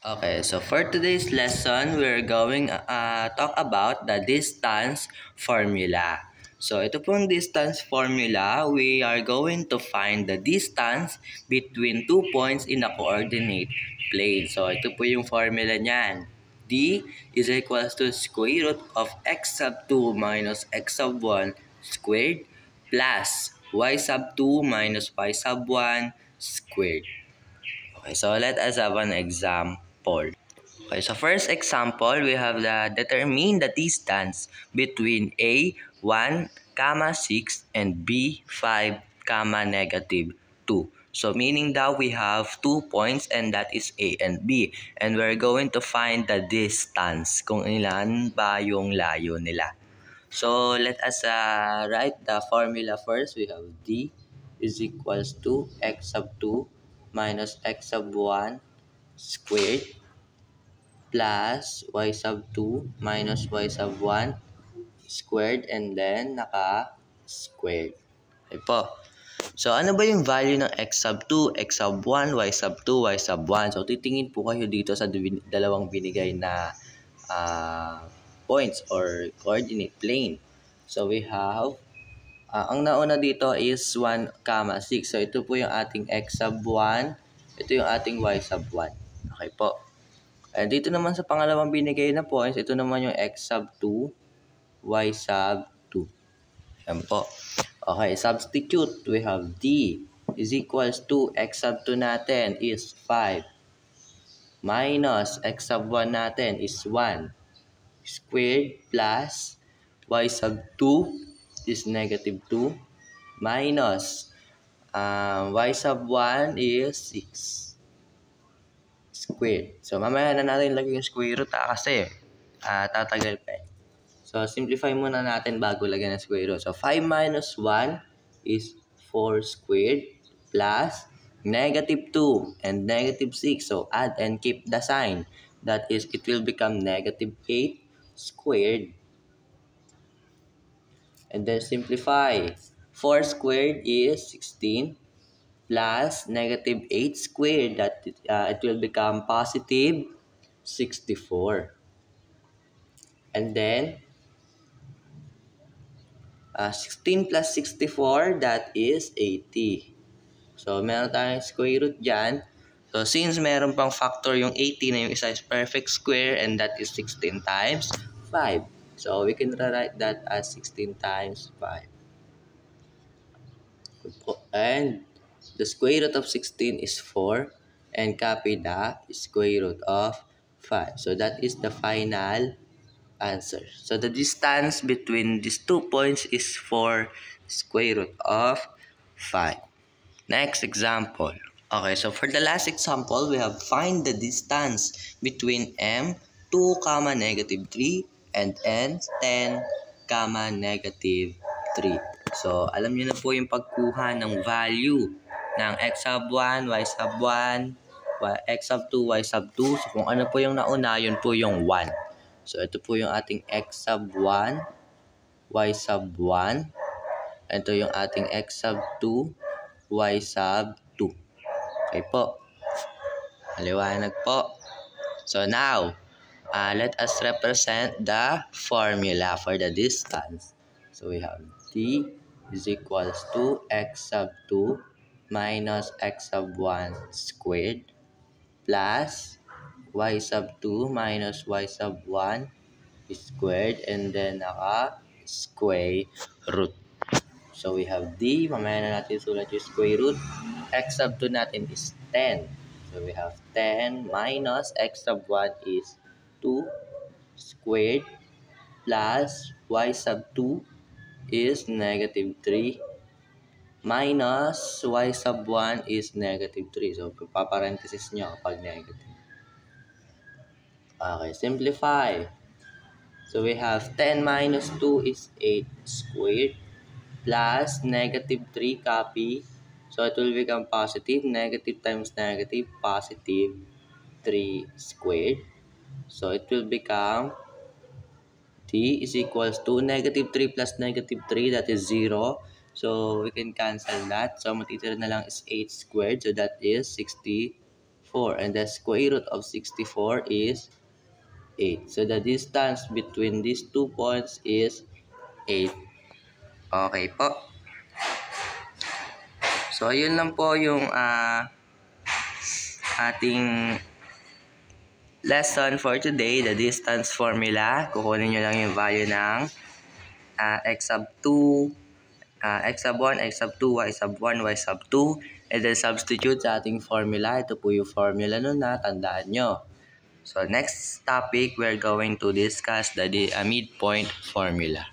Okay, so for today's lesson, we're going talk about the distance formula. So ito pong distance formula, we are going to find the distance between 2 points in a coordinate plane. So ito po yung formula niyan. D is equals to square root of x sub 2 minus x sub 1 squared plus y sub 2 minus y sub 1 squared. Okay, so let us have an example. Okay, so first example, we have the determine the distance between A 1, 6 and B 5, negative 2. So meaning that we have 2 points and that is A and B. And we're going to find the distance, kung ilan ba yung layo nila. So let us write the formula first. We have D is equals to x sub 2 minus x sub 1 squared plus y sub 2 minus y sub 1 squared and then naka-squared. Okay po. So ano ba yung value ng x sub 2, x sub 1, y sub 2, y sub 1? So titingin po kayo dito sa dalawang binigay na points or coordinate plane. So we have, ang nauna dito is 1, 6. So ito po yung ating x sub 1, ito yung ating y sub 1. Okay po. And dito naman sa pangalawang binigay na points, ito naman yung x sub 2, y sub 2. Yan po. Okay, substitute. We have D is equals to x sub 2 natin is 5 minus x sub 1 natin is 1 squared plus y sub 2 is negative 2 minus y sub 1 is 6 squared. So, mamaya na natin lagay yung square root kasi tatagal pa eh. So, simplify muna natin bago lagyan ng square root. So, 5 minus 1 is 4 squared plus negative 2 and negative 6. So, add and keep the sign. That is, it will become negative 8 squared. And then simplify. 4 squared is 16 plus negative 8 squared, that it will become positive 64. And then 16 plus 64, that is 80. So meron tayong square root dyan. So since meron pang factor yung 80 na yung isa is perfect square and that is 16 times 5. So we can rewrite that as 16 times 5. And the square root of 16 is 4 and copy the square root of 5. So that is the final answer. So the distance between these 2 points is 4 square root of 5. Next example. Okay, so for the last example, we have find the distance between M 2, negative 3 and N 10, negative 3. So, alam niyo na po yung pagkuha ng value ng x sub 1, y sub 1, x sub 2, y sub 2. So, kung ano po yung nauna, yun po yung 1. So, ito po yung ating x sub 1, y sub 1. Ito yung ating x sub 2, y sub 2. Okay po. Maliwanag po. So, now, let us represent the formula for the distance. So, we have D is equals to x sub 2 minus x sub 1 squared plus y sub 2 minus y sub 1 squared and then naka-square root. So we have D, mamaya na natin sulat yung square root. X sub 2 natin is 10. So we have 10 minus x sub 1 is 2 squared plus y sub 2 is negative 3 minus y sub 1 is negative 3. So, paparenthesis nyo kapag negative. Okay, simplify. So, we have 10 minus 2 is 8 squared plus negative 3 copy. So, it will become positive. Negative times negative, positive 3 squared. So, it will become D is equals to negative 3 plus negative 3, that is 0. So, we can cancel that. So, matitira na lang is 8 squared. So, that is 64. 4. And the square root of 64 is 8. So the distance between these 2 points is 8. Okay po. So, yun lang po yung ating lesson for today, the distance formula. Kukunin nyo lang yung value ng x sub 2, x sub 1, x sub 2, y sub 1, y sub 2, and then substitute sa ating formula. Ito po yung formula nun na, tandaan nyo. So, next topic, we're going to discuss the midpoint formula.